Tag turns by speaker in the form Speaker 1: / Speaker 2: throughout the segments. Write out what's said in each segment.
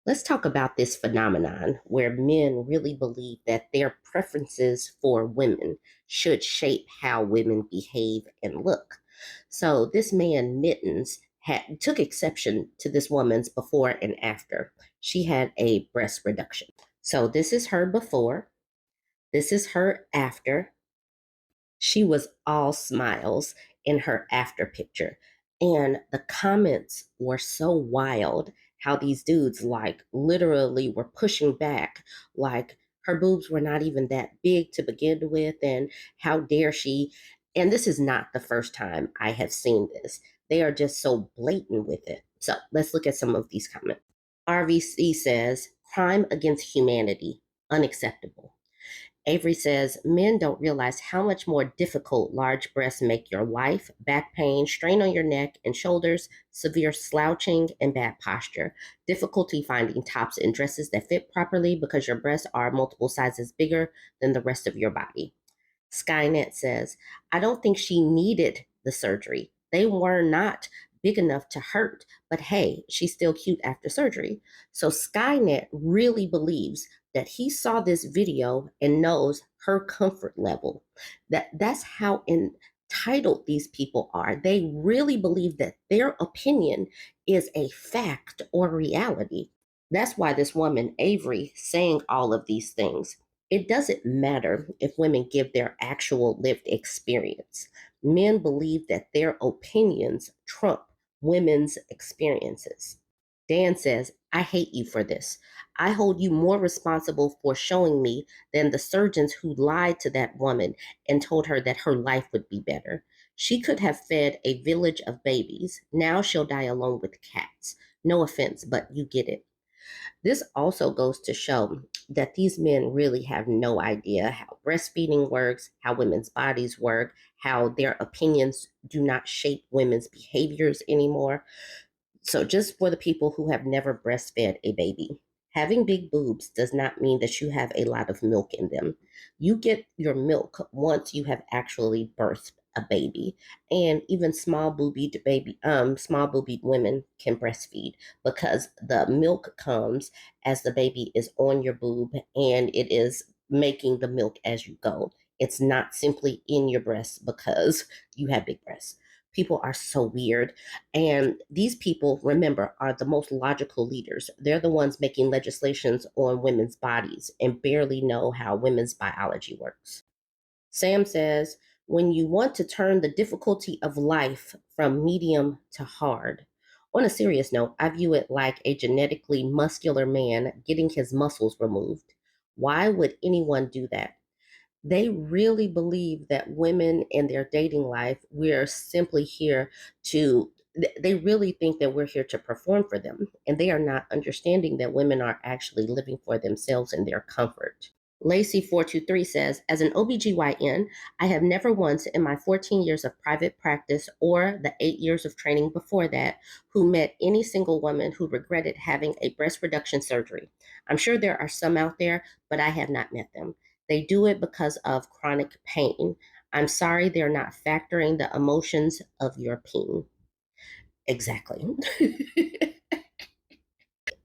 Speaker 1: Let's talk about this phenomenon where men really believe that their preferences for women should shape how women behave and look. So, this man, Mittens, took exception to this woman's before and after. She had a breast reduction. So, this is her before, this is her after. She was all smiles in her after picture. And the comments were so wild how these dudes, like, literally were pushing back, like, her boobs were not even that big to begin with. And how dare she? And this is not the first time I have seen this. They are just so blatant with it. So let's look at some of these comments. RVC says, crime against humanity, unacceptable. Avery says men don't realize how much more difficult large breasts make your life, back pain, strain on your neck and shoulders, severe slouching, and bad posture. Difficulty finding tops and dresses that fit properly because your breasts are multiple sizes bigger than the rest of your body. Skynet says, I don't think she needed the surgery. They were not big enough to hurt, but hey, she's still cute after surgery. So Skynet really believes that he saw this video and knows her comfort level. That's how entitled these people are. They really believe that their opinion is a fact or reality. That's why this woman, Avery, saying all of these things. It doesn't matter if women give their actual lived experience. Men believe that their opinions trump women's experiences. Dan says, I hate you for this. I hold you more responsible for showing me than the surgeons who lied to that woman and told her that her life would be better. She could have fed a village of babies. Now she'll die alone with cats. No offense, but you get it. This also goes to show that these men really have no idea how breastfeeding works, how women's bodies work, how their opinions do not shape women's behaviors anymore. So, just for the people who have never breastfed a baby, having big boobs does not mean that you have a lot of milk in them. You get your milk once you have actually birthed a baby, and even small boobied women can breastfeed because the milk comes as the baby is on your boob, and it is making the milk as you go. It's not simply in your breasts because you have big breasts. People are so weird. And these people, remember, are the most logical leaders. They're the ones making legislations on women's bodies and barely know how women's biology works. Sam says, when you want to turn the difficulty of life from medium to hard, on a serious note, I view it like a genetically muscular man getting his muscles removed. Why would anyone do that? They really believe that women in their dating life, we're simply here to, they really think that we're here to perform for them. And they are not understanding that women are actually living for themselves and their comfort. Lacey423 says, as an OBGYN, I have never once in my 14 years of private practice or the 8 years of training before that who met any single woman who regretted having a breast reduction surgery. I'm sure there are some out there, but I have not met them. They do it because of chronic pain. I'm sorry they're not factoring the emotions of your pain. Exactly.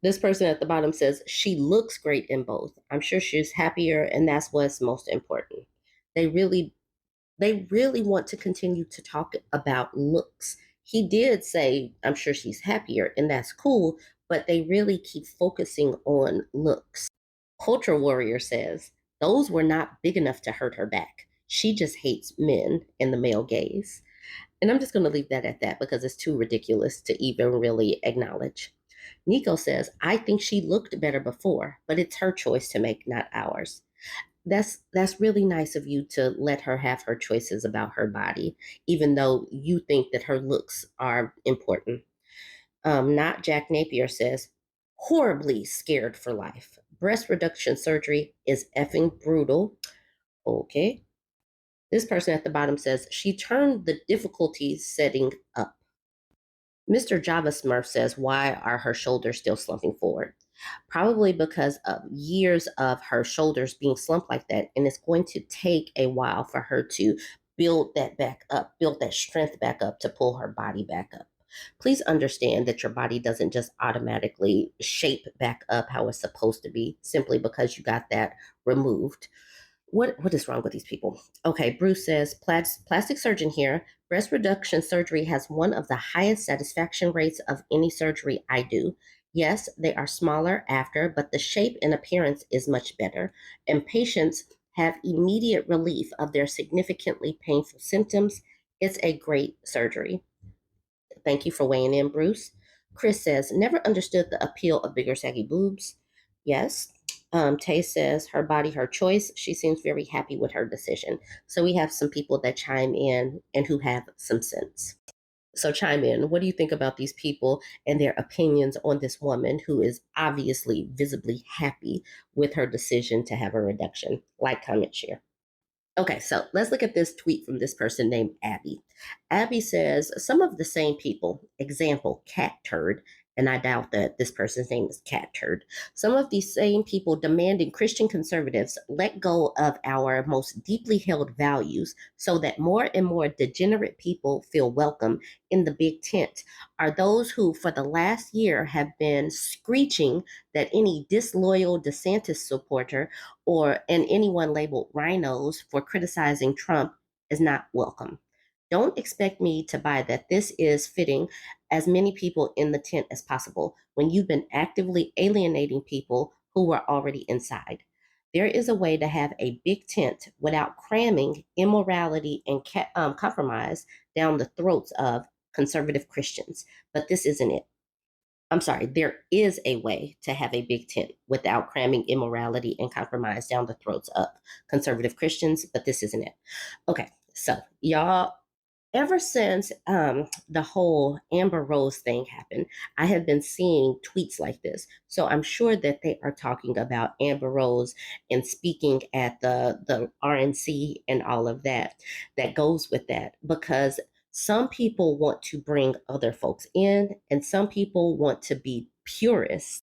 Speaker 1: This person at the bottom says, she looks great in both. I'm sure she's happier, and that's what's most important. They really, they really want to continue to talk about looks. He did say, I'm sure she's happier, and that's cool, but they really keep focusing on looks. Culture Warrior says, those were not big enough to hurt her back. She just hates men and the male gaze. And I'm just going to leave that at that because it's too ridiculous to even really acknowledge. Nico says, I think she looked better before, but it's her choice to make, not ours. That's really nice of you to let her have her choices about her body, even though you think that her looks are important. Not Jack Napier says, horribly scared for life. Breast reduction surgery is effing brutal. Okay. This person at the bottom says, she turned the difficulty setting up. Mr. Java Smurf says, why are her shoulders still slumping forward? Probably because of years of her shoulders being slumped like that. And it's going to take a while for her to build that back up, build that strength back up to pull her body back up. Please understand that your body doesn't just automatically shape back up how it's supposed to be simply because you got that removed. What is wrong with these people? Okay, Bruce says plastic surgeon here. Breast reduction surgery has one of the highest satisfaction rates of any surgery I do. Yes, they are smaller after, but the shape and appearance is much better, and patients have immediate relief of their significantly painful symptoms. It's a great surgery. Thank you for weighing in, Bruce. Chris says, never understood the appeal of bigger, saggy boobs. Yes. Tay says, her body, her choice. She seems very happy with her decision. So we have some people that chime in and who have some sense. So chime in. What do you think about these people and their opinions on this woman who is obviously visibly happy with her decision to have a reduction? Like, comment, share. Okay, so let's look at this tweet from this person named Abby. Abby says, some of the same people, example, cat turd, and I doubt that this person's name is cat turd. Some of these same people demanding Christian conservatives let go of our most deeply held values so that more and more degenerate people feel welcome in the big tent are those who, for the last year, have been screeching that any disloyal DeSantis supporter and anyone labeled rhinos for criticizing Trump is not welcome. Don't expect me to buy that this is fitting as many people in the tent as possible when you've been actively alienating people who were already inside. There is a way to have a big tent without cramming immorality and compromise down the throats of conservative Christians, but this isn't it. I'm sorry, there is a way to have a big tent without cramming immorality and compromise down the throats of conservative Christians, but this isn't it. Okay, so y'all, ever since the whole Amber Rose thing happened, I have been seeing tweets like this. So I'm sure that they are talking about Amber Rose and speaking at the RNC and all of that that goes with that because some people want to bring other folks in and some people want to be purists,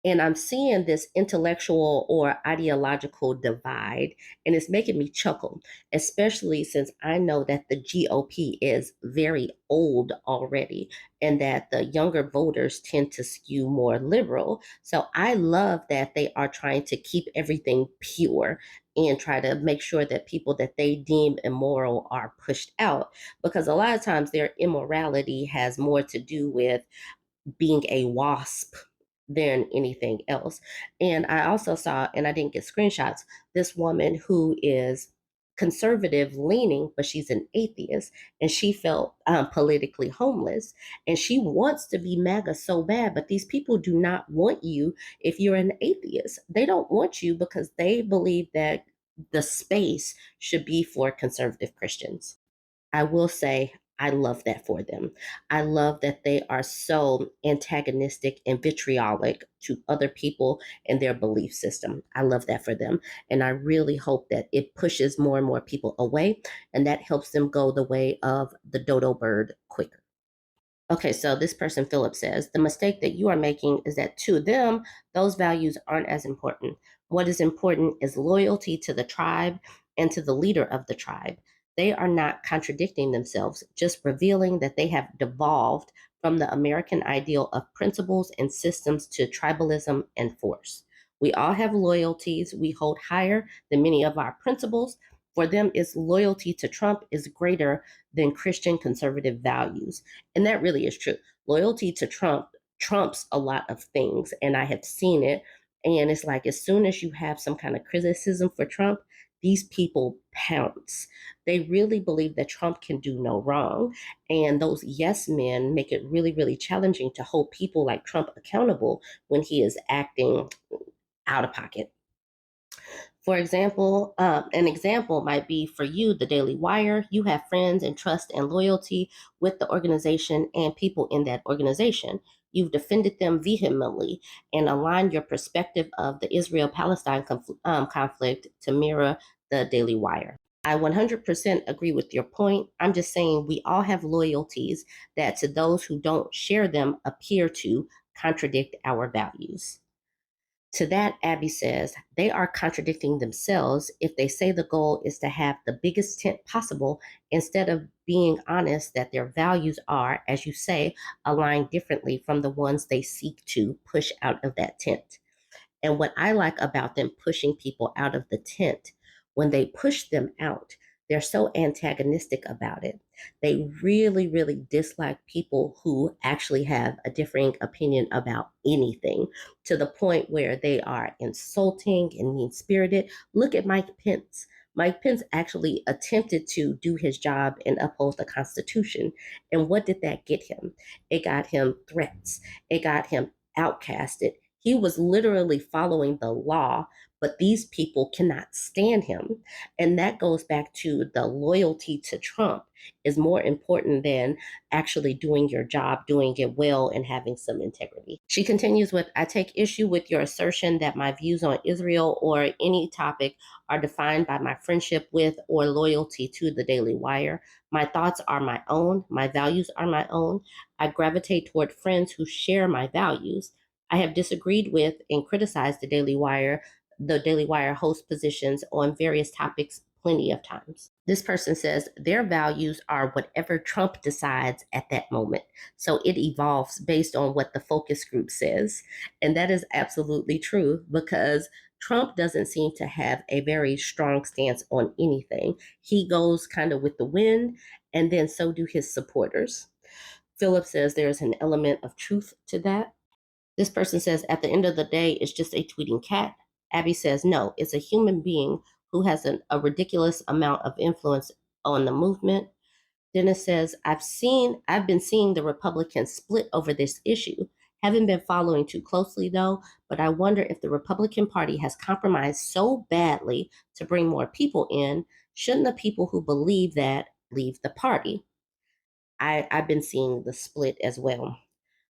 Speaker 1: and I'm seeing this intellectual or ideological divide, and it's making me chuckle, especially since I know that the GOP is very old already and that the younger voters tend to skew more liberal. So I love that they are trying to keep everything pure and try to make sure that people that they deem immoral are pushed out because a lot of times their immorality has more to do with being a wasp than anything else. And I also saw, and I didn't get screenshots, this woman who is conservative leaning, but she's an atheist, and she felt politically homeless. And she wants to be MAGA so bad, but these people do not want you if you're an atheist. They don't want you because they believe that the space should be for conservative Christians. I will say I love that for them. I love that they are so antagonistic and vitriolic to other people and their belief system. I love that for them. And I really hope that it pushes more and more people away and that helps them go the way of the dodo bird quicker. Okay, so this person, Philip, says the mistake that you are making is that to them, those values aren't as important. What is important is loyalty to the tribe and to the leader of the tribe. They are not contradicting themselves, just revealing that they have devolved from the American ideal of principles and systems to tribalism and force. We all have loyalties we hold higher than many of our principles. For them, its loyalty to Trump is greater than Christian conservative values. And that really is true. Loyalty to Trump trumps a lot of things. And I have seen it. And it's like as soon as you have some kind of criticism for Trump, these people pounce. They really believe that Trump can do no wrong. And those yes men make it really, really challenging to hold people like Trump accountable when he is acting out of pocket. For example, an example might be for you, the Daily Wire. You have friends and trust and loyalty with the organization and people in that organization. You've defended them vehemently and aligned your perspective of the Israel Palestine conflict to mirror the Daily Wire. I 100% agree with your point. I'm just saying we all have loyalties that to those who don't share them appear to contradict our values. To that, Abby says, they are contradicting themselves if they say the goal is to have the biggest tent possible instead of being honest that their values are, as you say, aligned differently from the ones they seek to push out of that tent. And what I like about them pushing people out of the tent, when they push them out, they're so antagonistic about it. They really, really dislike people who actually have a differing opinion about anything to the point where they are insulting and mean spirited. Look at Mike Pence. Mike Pence actually attempted to do his job and uphold the Constitution. And what did that get him? It got him threats, it got him outcasted. He was literally following the law, but these people cannot stand him. And that goes back to the loyalty to Trump is more important than actually doing your job, doing it well, and having some integrity. She continues with, I take issue with your assertion that my views on Israel or any topic are defined by my friendship with or loyalty to the Daily Wire. My thoughts are my own. My values are my own. I gravitate toward friends who share my values. I have disagreed with and criticized the Daily Wire host positions on various topics plenty of times. This person says their values are whatever Trump decides at that moment. So it evolves based on what the focus group says. And that is absolutely true because Trump doesn't seem to have a very strong stance on anything. He goes kind of with the wind, and then so do his supporters. Philip says there's an element of truth to that. This person says, at the end of the day, it's just a tweeting cat. Abby says, no, it's a human being who has a ridiculous amount of influence on the movement. Dennis says, I've been seeing the Republicans split over this issue. Haven't been following too closely though, but I wonder if the Republican Party has compromised so badly to bring more people in. Shouldn't the people who believe that leave the party? I've been seeing the split as well.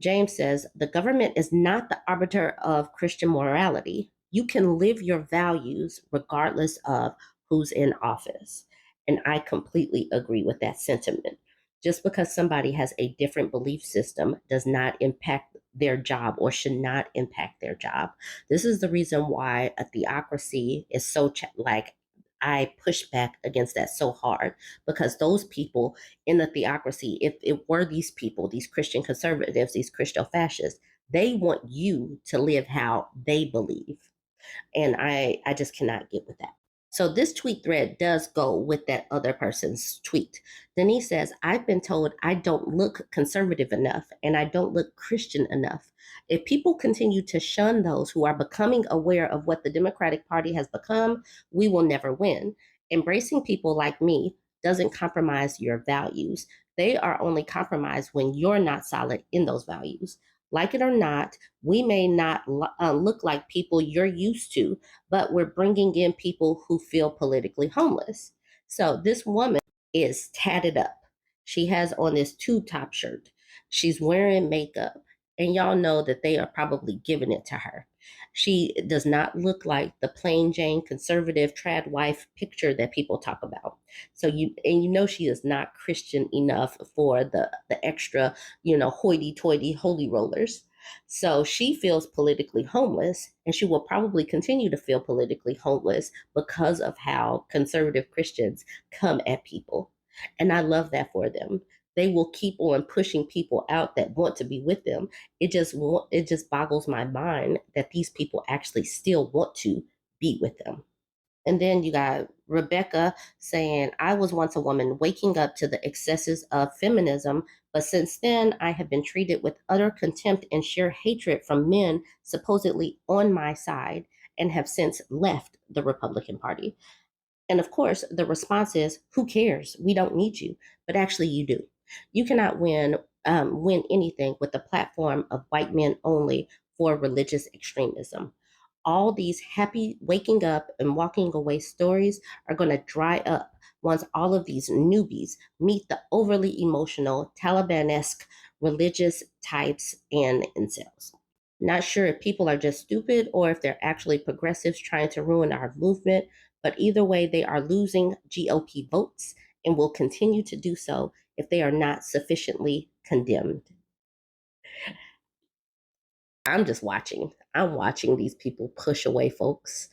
Speaker 1: James says, the government is not the arbiter of Christian morality. You can live your values regardless of who's in office. And I completely agree with that sentiment. Just because somebody has a different belief system does not impact their job or should not impact their job. This is the reason why a theocracy is so like I push back against that so hard because those people in the theocracy, if it were these people, these Christian conservatives, these Christo fascists, they want you to live how they believe. And I just cannot get with that. So this tweet thread does go with that other person's tweet. Denise says, I've been told I don't look conservative enough and I don't look Christian enough. If people continue to shun those who are becoming aware of what the Democratic Party has become, we will never win. Embracing people like me doesn't compromise your values. They are only compromised when you're not solid in those values. Like it or not, we may not look like people you're used to, but we're bringing in people who feel politically homeless. So this woman is tatted up. She has on this tube top shirt. She's wearing makeup, and y'all know that they are probably giving it to her. She does not look like the plain Jane conservative trad wife picture that people talk about. So you know she is not Christian enough for the extra, hoity-toity holy rollers. So she feels politically homeless, and she will probably continue to feel politically homeless because of how conservative Christians come at people. And I love that for them. They will keep on pushing people out that want to be with them. It just boggles my mind that these people actually still want to be with them. And then you got Rebecca saying, I was once a woman waking up to the excesses of feminism, but since then I have been treated with utter contempt and sheer hatred from men supposedly on my side and have since left the Republican Party. And of course, the response is, who cares? We don't need you. But actually, you do. You cannot win anything with the platform of white men only for religious extremism. All these happy waking up and walking away stories are going to dry up once all of these newbies meet the overly emotional, Taliban-esque religious types and incels. Not sure if people are just stupid or if they're actually progressives trying to ruin our movement, but either way, they are losing GOP votes and will continue to do so if they are not sufficiently condemned. I'm just watching. I'm watching these people push away folks.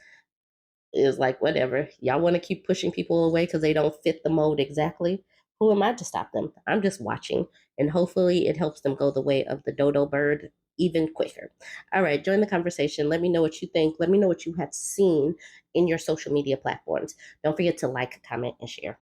Speaker 1: It's like, whatever. Y'all want to keep pushing people away because they don't fit the mold exactly. Who am I to stop them? I'm just watching. And hopefully it helps them go the way of the dodo bird even quicker. All right, join the conversation. Let me know what you think. Let me know what you have seen in your social media platforms. Don't forget to like, comment, and share.